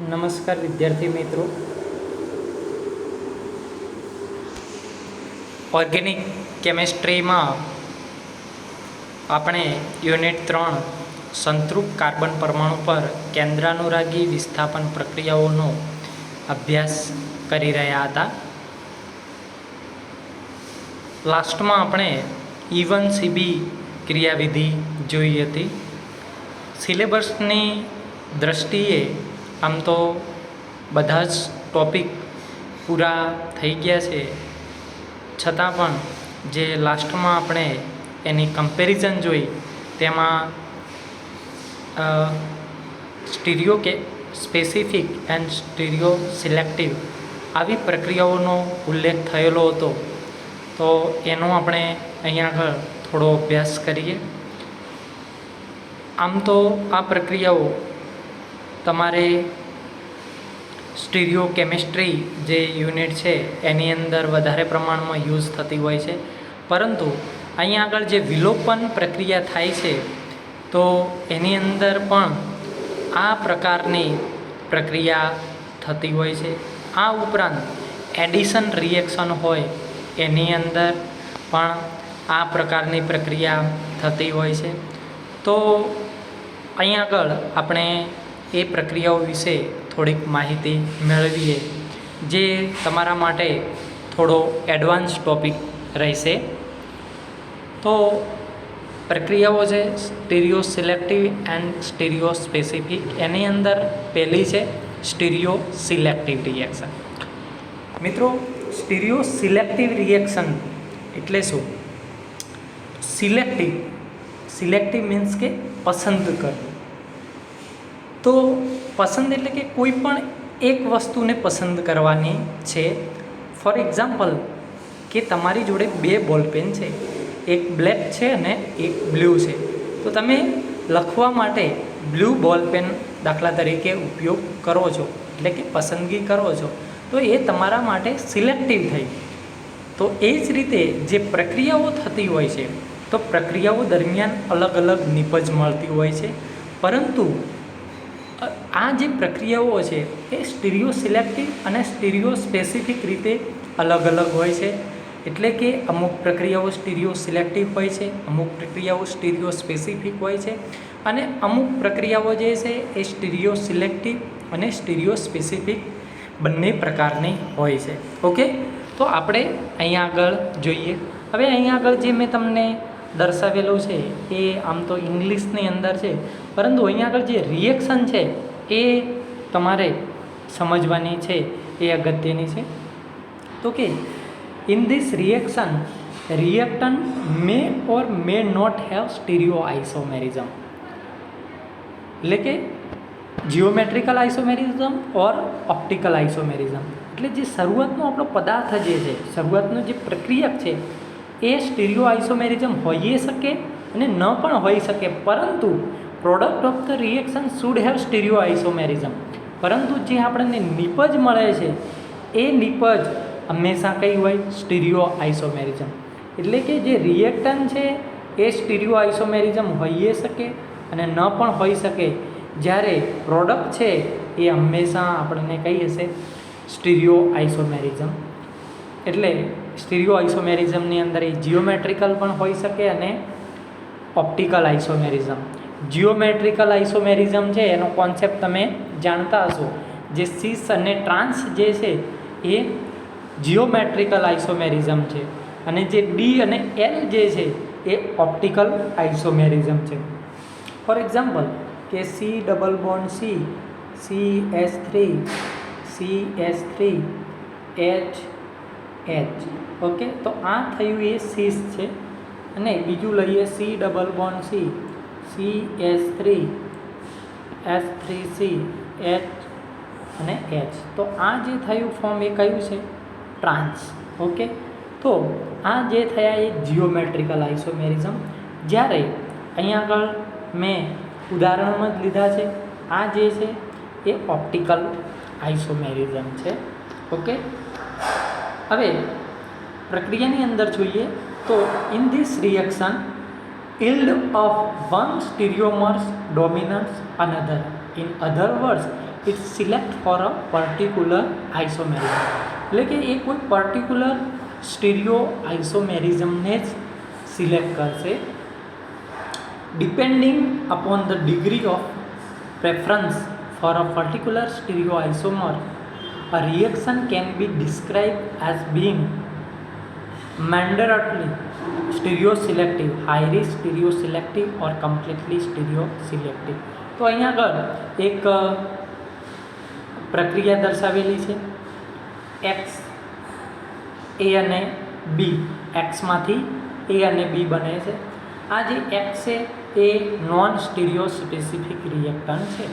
નમસ્કાર વિદ્યાર્થી મિત્રો, ઓર્ગેનિક કેમેસ્ટ્રીમાં આપણે યુનિટ 3 સંતૃપ્ત કાર્બન પરમાણુ પર કેન્દ્રાનુરાગી વિસ્થાપન પ્રક્રિયાઓનો અભ્યાસ કરી રહ્યા હતા. લાસ્ટમાં આપણે E1CB ક્રિયાવિધિ જોઈ હતી. સિલેબસની દ્રષ્ટિએ આમ તો બધા જ ટોપિક પૂરા થઈ ગયા છે, છતાં પણ જે લાસ્ટમાં આપણે એની કમ્પેરિઝન જોઈ તેમાં સ્ટીરિયો કે સ્પેસિફિક એન્ડ સ્ટીરિયો સિલેક્ટિવ આવી પ્રક્રિયાઓનો ઉલ્લેખ થયેલો હતો. તો એનો આપણે અહીંયા આગળ થોડો અભ્યાસ કરીએ. આમ તો આ પ્રક્રિયાઓ તમારે સ્ટીરિયો કેમિસ્ટ્રી જે યુનિટ છે એની અંદર વધારે પ્રમાણમાં યુઝ થતી હોય છે, પરંતુ અહીંયા આગળ જે વિલોપન પ્રક્રિયા થાય છે તો એની અંદર પણ આ પ્રકારની પ્રક્રિયા થતી હોય છે. આ ઉપરાંત એડિશન રિએક્શન હોય એની અંદર પણ આ પ્રકારની પ્રક્રિયા થતી હોય છે. તો અહીં આગળ આપણે એ પ્રક્રિયાઓ વિશે થોડીક માહિતી મેળવીએ, જે તમારા માટે થોડો એડવાન્સ ટૉપિક રહેશે. તો પ્રક્રિયાઓ છે stereo selective and stereo specific. એની અંદર પહેલી છે સ્ટીરિયો સિલેક્ટિવ રિએક્શન. મિત્રો, સ્ટીરિયો સિલેક્ટિવ રિએક્શન એટલે શું? સિલેક્ટિવ મીન્સ કે પસંદ કરવું. તો પસંદ એટલે કે કોઈ પણ એક વસ્તુને પસંદ કરવાની છે. ફોર એક્ઝામ્પલ કે તમારી જોડે બે બોલપેન છે, એક બ્લેક છે અને એક બ્લુ છે. તો તમે લખવા માટે બ્લુ બોલપેન દાખલા તરીકે ઉપયોગ કરો છો, એટલે કે પસંદગી કરો છો, તો એ તમારા માટે સિલેક્ટિવ થઈ. તો એ જ રીતે જે પ્રક્રિયાઓ થતી હોય છે, તો પ્રક્રિયાઓ દરમિયાન અલગ અલગ નિપજ મળતી હોય છે, પરંતુ આ જે પ્રક્રિયાઓ છે એ સ્ટીરિયો સિલેક્ટિવ અને સ્ટીરિયો સ્પેસિફિક રીતે અલગ અલગ હોય છે. એટલે કે અમુક પ્રક્રિયાઓ સ્ટીરિયો સિલેક્ટિવ હોય છે, અમુક પ્રક્રિયાઓ સ્ટીરિયો સ્પેસિફિક હોય છે, અને અમુક પ્રક્રિયાઓ જે છે એ સ્ટીરિયો સિલેક્ટિવ અને સ્ટીરિયો સ્પેસિફિક બંને પ્રકારની હોય છે. ઓકે, તો આપણે અહીંયા આગળ જોઈએ. હવે અહીંયા આગળ જે મેં તમને દર્શાવેલું છે એ આમ તો ઇંગ્લિશની અંદર છે, પરંતુ અહીંયા આગળ જે રિએક્શન છે એ તમારે સમજવાની છે, એ અગત્યની છે. તો કે in this reaction reactant may or may not have stereoisomerism, એટલે કે જીઓમેટ્રિકલ આઇસોમેરિઝમ ઓર ઓપ્ટિકલ આઇસોમેરિઝમ. એટલે જે શરૂઆતનો આપણો પદાર્થ જે છે, શરૂઆતનો જે પ્રક્રિયક છે એ સ્ટીરિયો આઇસોમેરિઝમ હોઈ શકે અને ન પણ હોઈ શકે, પરંતુ product of the reaction should have stereo isomerism. પરંતુ જે આપણને નિપજ મળે છે એ નિપજ હંમેશા કઈ હોય? સ્ટીરિયો આઇસોમેરિઝમ. એટલે કે જે રિએક્ટન્ટ છે એ સ્ટીરિયો આઇસોમેરિઝમ હોઈ શકે અને ન પણ હોઈ શકે, જ્યારે પ્રોડક્ટ છે એ હંમેશા આપણને કઈ હશે? સ્ટીરિયો આઇસોમેરિઝમ. એટલે સ્ટીરિયો આઇસોમેરિઝમની અંદર એ જીઓમેટ્રિકલ પણ હોઈ શકે અને ઓપ્ટિકલ આઇસોમેરિઝમ. જીઓમેટ્રિકલ આઇસોમેરિઝમ છે એનો કોન્સેપ્ટ તમે જાણતા હશો. જે સિસ અને ટ્રાન્સ જે છે એ જીઓમેટ્રિકલ આઇસોમેરિઝમ છે, અને જે ડી અને એલ જે છે એ ઓપ્ટિકલ આઇસોમેરિઝમ છે. ફોર એક્ઝામ્પલ કે CH3 ઓકે, તો આ થયું એ સિસ છે. અને બીજું લઈએ CH3 અને H. તો આ જે થયું ફોર્મ એ કયું છે? ટ્રાન્સ. ઓકે, તો આ જે થયા એ જીઓમેટ્રિકલ આઇસોમેરિઝમ. જ્યારે અહીંયા આગળ મેં ઉદાહરણમાં જ લીધા છે, આ જે છે એ ઓપ્ટિકલ આઇસોમેરિઝમ છે. ઓકે, હવે પ્રક્રિયાની અંદર જોઈએ તો in this reaction yield of one stereomers dominates another. In other words, it select for a particular isomerism, એટલે કે એ કોઈ પર્ટિક્યુલર સ્ટીરિયો આઇસોમેરિઝમને જ સિલેક્ટ કરશે. Depending upon the degree of preference for a particular stereoisomer, a reaction can be described as being mandatorily stereoselective, highly stereoselective or completely stereoselective. તો અહીંયા આગળ એક પ્રક્રિયા દર્શાવેલી છે. એક્સ, એ અને બી, એક્સમાંથી એ અને બી બને છે. આ જે એક્સ છે એ નોન સ્ટીરિયો સ્પેસિફિક રિએક્ટન્ટ છે,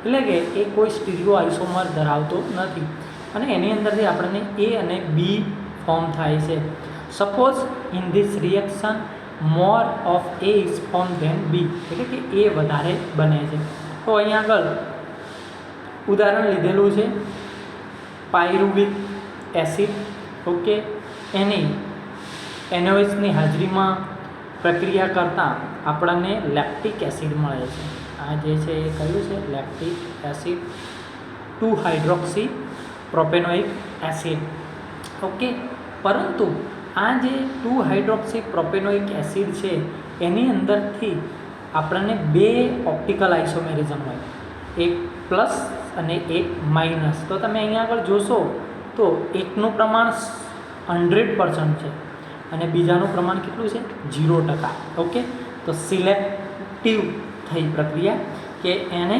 એટલે કે એ કોઈ સ્ટીરિયો આઇસોમર ધરાવતો નથી અને એની અંદરથી આપણને એ અને બી ફોર્મ થાય છે. Suppose in this reaction more of A is form then B, એટલે કે એ વધારે બને છે. તો અહીંયા આગળ ઉદાહરણ લીધેલું છે પાયરુવિક એસિડ. ઓકે, એની NaOHની હાજરીમાં પ્રક્રિયા કરતાં આપણને લેક્ટિક એસિડ મળે છે. આ જે છે એ કયું છે? Lactic acid, 2 hydroxy propanoic acid. Okay, પરંતુ આ જે 2 હાઇડ્રોક્સી પ્રોપેનોઇક એસિડ છે એની અંદરથી આપણને 2 ઓપ્ટિકલ આઇસોમેરિઝમ હોય, એક પ્લસ અને એક માઇનસ. તો તમે અહીંયા આગળ જોશો તો એકનું પ્રમાણ 100% છે અને બીજાનું પ્રમાણ કેટલું છે? 0%. ઓકે, તો સિલેક્ટિવ થઈ પ્રક્રિયા કે એને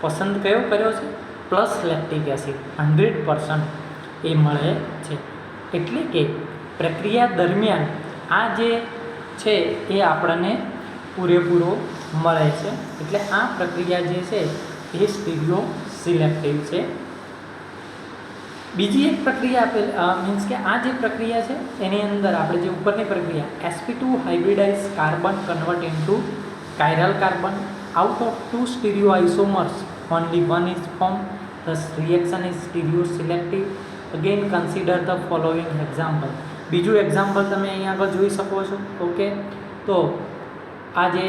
પસંદ કયો કર્યો છે? પ્લસ લેક્ટિક એસિડ 100% એ મળે છે. એટલે કે પ્રક્રિયા દરમિયાન આ જે છે એ આપણને પૂરેપૂરો મળે છે. એટલે આ પ્રક્રિયા જે છે એ સ્ટીરિયો સિલેક્ટિવ છે. બીજી એક પ્રક્રિયા મીન્સ કે આ જે પ્રક્રિયા છે એની અંદર આપણે જે ઉપરની પ્રક્રિયા sp2 hybridize carbon convert into chiral carbon out of 2 stereoisomers only one is formed, thus reaction is stereoselective. Again consider the following example. બીજું એક્ઝામ્પલ તમે અહીંયા આગળ જોઈ શકો છો. ઓકે, તો આ જે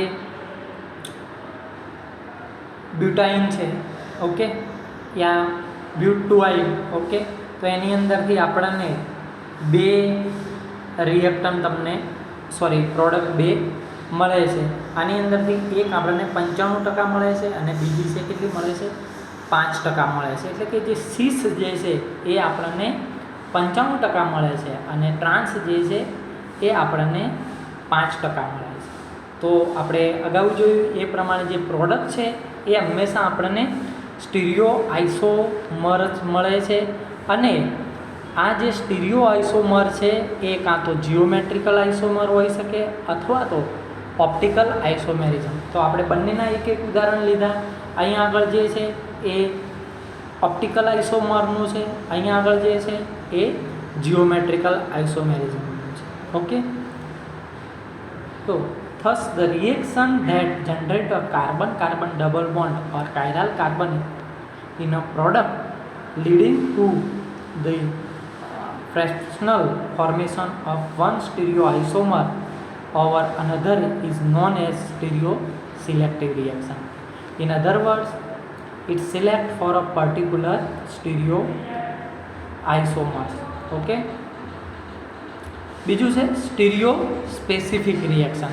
બ્યુટાઇન છે, ઓકે, યા બ્યુટ2આઇન, ઓકે, તો એની અંદરથી આપણને 2 રિએક્ટન્ટ તમને પ્રોડક્ટ 2 મળે છે. આની અંદરથી એક આપણને 95% મળે છે અને બીજી છે કેટલી મળે છે? 5% મળે છે. એટલે કે જે સીસ જે છે એ આપણને 95% મળે છે અને ટ્રાન્સ જે છે એ આપણને 5% મળે છે. તો આપણે અગાઉ જોયું એ પ્રમાણે જે પ્રોડક્ટ છે એ હંમેશા આપણને સ્ટીરિયો આઇસોમર જ મળે છે અને આ જે સ્ટીરિયો આઇસોમર છે એ કાં તો જિયોમેટ્રિકલ આઇસોમર હોઈ શકે અથવા તો ઓપ્ટિકલ આઇસોમેરિઝમ. તો આપણે બંનેના એક એક ઉદાહરણ લીધા. અહીંયા આગળ જે છે એ ઓપ્ટિકલ આઇસોમરનું છે, અહીંયા આગળ જે છે એ જિયોમેટ્રિકલ આઇસોમેરિઝમનું છે. ઓકે, તો thus the reaction that generate a carbon-carbon double bond or chiral carbon in a product leading to the fractional formation of one stereoisomer over another is known as stereoselective reaction. In other words, it select for a particular stereoisomer. Okay, બીજું છે stereo specific reaction.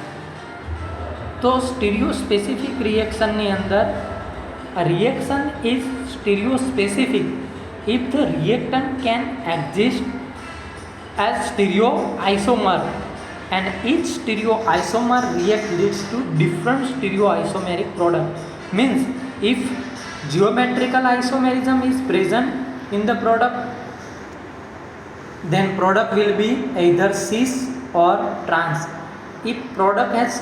તો stereo specific રિએક્શનની અંદર a reaction is stereospecific if the reactant can exist as stereoisomer and each stereoisomer react leads to different stereoisomeric product. Means if geometrical isomerism is present in the product, then product will be either cis or trans. If product has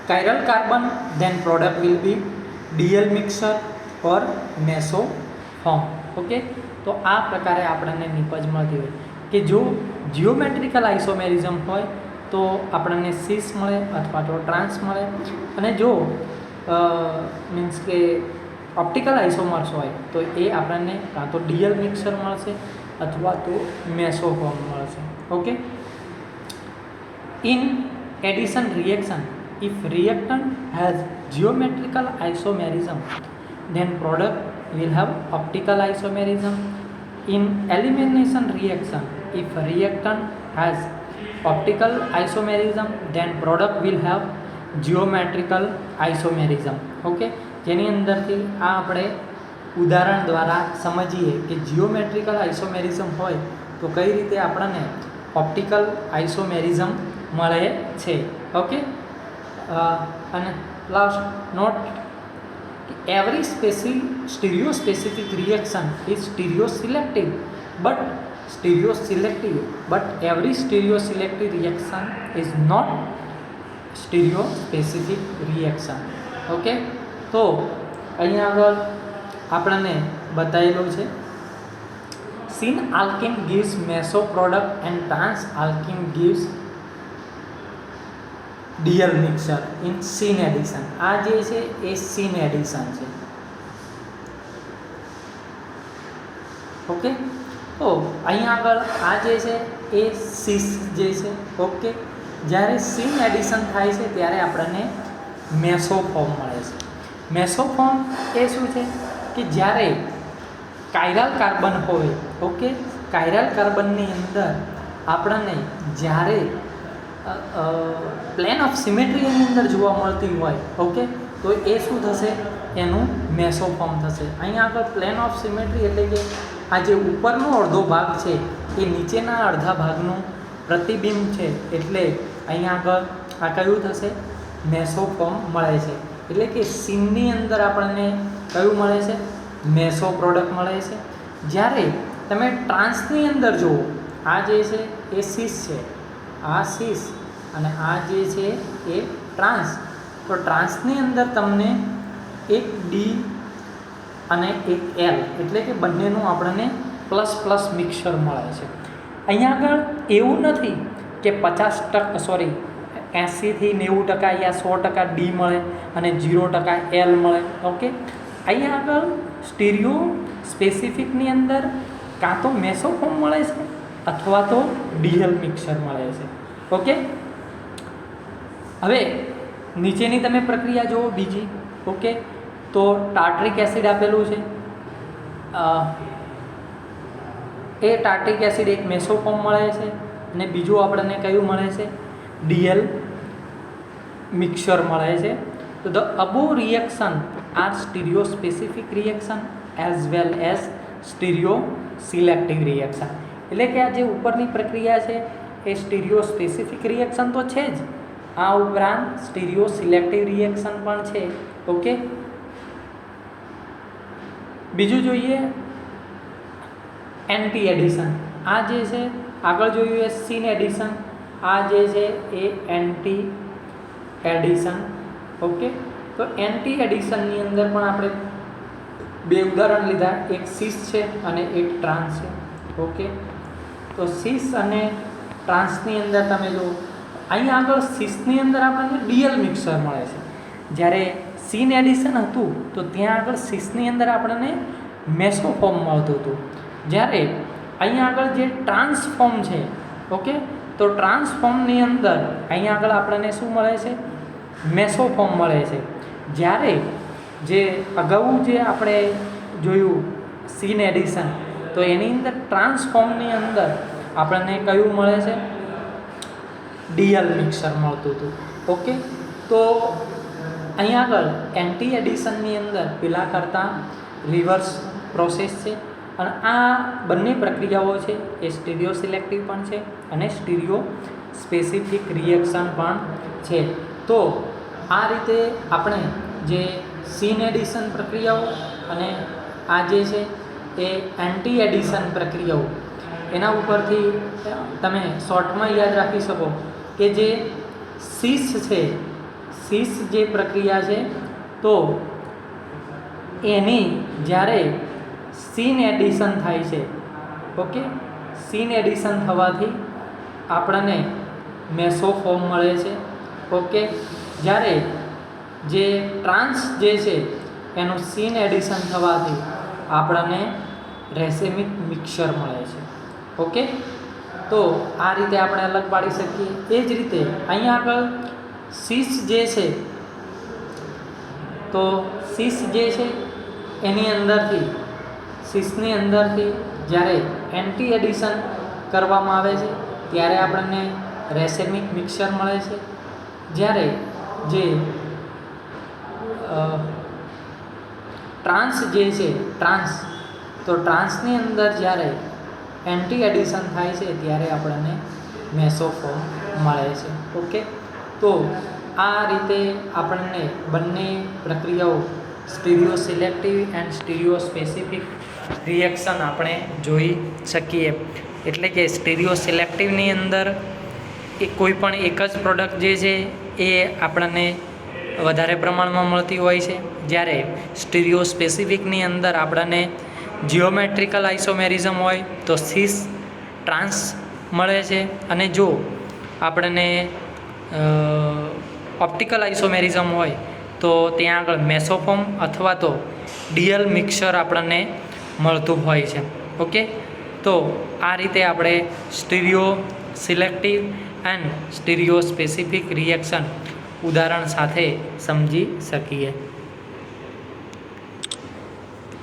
chiral carbon, then product will be DL mixture or meso form. Okay, તો આ પ્રકારે આપણને નિપજ મળતી હોય કે જો જિયોમેટ્રિકલ આઇસોમેરિઝમ હોય તો આપણને સિસ મળે અથવા તો ટ્રાન્સ મળે અને જો મીન્સ કે ઓપ્ટિકલ આઇસોમર્સ હોય તો એ આપણને કાં તો DL મિક્સર મળશે અથવા તો મેસો ફોર્મ મળશે. Okay, in addition reaction, if reactant has geometrical isomerism, then product will have optical isomerism. In elimination reaction, if reactant has optical isomerism, then product will have geometrical isomerism. Okay, જેની અંદરથી આ આપણે ઉદાહરણ દ્વારા સમજીએ કે geometrical આઇસોમેરિઝમ હોય તો કઈ રીતે આપણને ઓપ્ટિકલ આઇસોમેરિઝમ મળે છે. ઓકે, અને last not every stereo specific reaction is stereo selective but every stereo selective reaction is not stereo specific reaction. Okay, તો અહીંયા આગળ આપણને બતાવેલું છે sin alkene gives meso product and trans alkene gives DL mixer in scene addition. આ જે છે એ scene addition છે. Okay, તો અહીંયા આગળ આ જે છે એ સીસ જે છે. ઓકે, જ્યારે સીન એડિશન થાય છે ત્યારે આપણને મેસોફોર્મ મળે છે. મેસોફોર્મ એ શું છે કે જ્યારે કાયરલ કાર્બન હોય, ઓકે, કાયરલ કાર્બનની અંદર આપણને જ્યારે પ્લેન ઓફ સિમેટ્રી એની અંદર જોવા મળતી હોય, ઓકે, તો એ શું થશે, એનું મેસોફોર્મ થશે. અહીંયા આગળ પ્લેન ઓફ સિમેટ્રી એટલે કે આ જે ઉપરનો અડધો ભાગ છે એ નીચેના અડધા ભાગનું પ્રતિબિંબ છે, એટલે અહીંયા આગળ આ કયું થશે, મેસોફોર્મ મળે છે. એટલે કે સીનની અંદર આપણને કયું મળે છે, મેસો પ્રોડક્ટ મળે છે. જ્યારે તમે ટ્રાન્સની અંદર જુઓ, આ જે છે એ સીસ છે, આ સીસ અને આ જે છે એ ટ્રાન્સ. તો ટ્રાન્સની અંદર તમને એક ડી અને એક એલ એટલે કે બંનેનું આપણને પ્લસ પ્લસ મિક્સર મળે છે. અહીંયા આગળ એવું નથી કે 80થી 90% યા 100% ડી મળે અને 0% એલ મળે. ઓકે, અહીંયા આગળ સ્ટીરિયો સ્પેસિફિકની અંદર કાં તો મેસોફોર્મ મળે છે અથવા તો ડીએલ મિક્સર મળે છે. ઓકે, હવે નીચેની તમે પ્રક્રિયા જુઓ બીજી. ઓકે, તો ટાર્ટ્રિક એસિડ આપેલું છે, એ ટાર્ટ્રિક એસિડ એક મેસોફોર્મ મળે છે અને બીજું આપણને કયું મળે છે, ડીએલ મિક્સર મળે છે. તો the above reaction are stereo specific reaction as well as stereo selective reaction. એટલે કે આ જે ઉપરની પ્રક્રિયા છે એ સ્ટીરિયો સ્પેસિફિક રિએક્શન તો છે જ, આ ઉપરાંત સ્ટીરિયો સિલેક્ટિવ રિએક્શન પણ છે. ઓકે, બીજું જોઈએ એન્ટી એડિશન. આ જે છે આગળ જોયું એ સીન એડિશન, આ જે છે એ એન્ટી એડિશન. ઓકે, તો એન્ટી એડિશનની અંદર પણ આપણે બે ઉદાહરણ લીધા, એક સીસ છે અને એક ટ્રાન્સ છે. ઓકે, તો સીસ અને ટ્રાન્સની અંદર તમે જો અહીંયા આગળ સીસની અંદર આપણને ડીએલ મિક્સર મળે છે, જ્યારે સીન એડિશન હતું તો ત્યાં આગળ સીસની અંદર આપણને મેસોફોર્મ મળતું હતું. જ્યારે અહીંયા આગળ જે ટ્રાન્સફોર્મ છે, ઓકે, તો ટ્રાન્સફોર્મની અંદર અહીંયા આગળ આપણને શું મળે છે, મેસોફોર્મ મળે છે. જ્યારે જે અગાઉ જે આપણે જોયું સીન એડિશન, તો એની અંદર ટ્રાન્સફોર્મની અંદર આપણને કયું મળે છે, ડીએલ મિક્સર મળતું હતું. ઓકે, તો અહીંયા આગળ એન્ટી એડિશનની અંદર પેલા કરતાં રિવર્સ પ્રોસેસ છે અને આ બંને પ્રક્રિયાઓ છે એ સ્ટીરિયો સિલેક્ટિવ પણ છે અને સ્ટીરિયો સ્પેસિફિક રિએક્શન પણ છે. તો આ રીતે આપણે જે સીન એડિશન પ્રક્રિયાઓ અને આ જે છે એ એન્ટી એડિશન પ્રક્રિયાઓ, એના ઉપરથી તમે શોર્ટમાં યાદ રાખી શકો કે જે સીસ છે, સીસ જે પ્રક્રિયા છે, તો એની જ્યારે સીન એડિશન થાય છે, ઓકે, સીન એડિશન થવાથી આપણને મેસોફોર્મ મળે છે. ઓકે, જ્યારે જે ટ્રાન્સ જે છે એનું સીન એડિશન થવાથી આપણને રેસેમિક મિક્સર મળે છે. ઓકે, તો આ રીતે આપણે અલગ પાડી શકીએ. એ જ રીતે અહીંયા આગળ સીસ જે છે, તો સીસ જે છે એની અંદરથી સિસની અંદરથી જ્યારે એન્ટી એડિશન કરવામાં આવે છે ત્યારે આપણને રેસેમિક મિક્સર મળે છે. જ્યારે જે ટ્રાન્સ જે છે ટ્રાન્સની અંદર જ્યારે એન્ટી એડિશન થાય છે ત્યારે આપણને મેસોફોર્મ મળે છે. ઓકે, તો આ રીતે આપણને બંને પ્રક્રિયાઓ stereo selective and stereo specific reaction આપણે જોઈ શકીએ. એટલે કે સ્ટીરિયો સિલેક્ટિવની અંદર એ કોઈ પણ એક જ પ્રોડક્ટ જે છે એ આપણને વધારે પ્રમાણમાં મળતી હોય છે, જ્યારે સ્ટીરિયો સ્પેસિફિકની અંદર આપણને જિયોમેટ્રિકલ આઇસોમેરિઝમ હોય તો સિસ ટ્રાન્સ મળે છે, અને જો આપણને ઓપ્ટિકલ આઇસોમેરિઝમ હોય તો ત્યાં આગળ મેસોફોર્મ અથવા તો ડીએલ મિક્સર આપણને મળતું હોય છે. ઓકે, તો આ રીતે આપણે stereo selective and stereo specific reaction ઉદાહરણ સાથે સમજી શકીએ.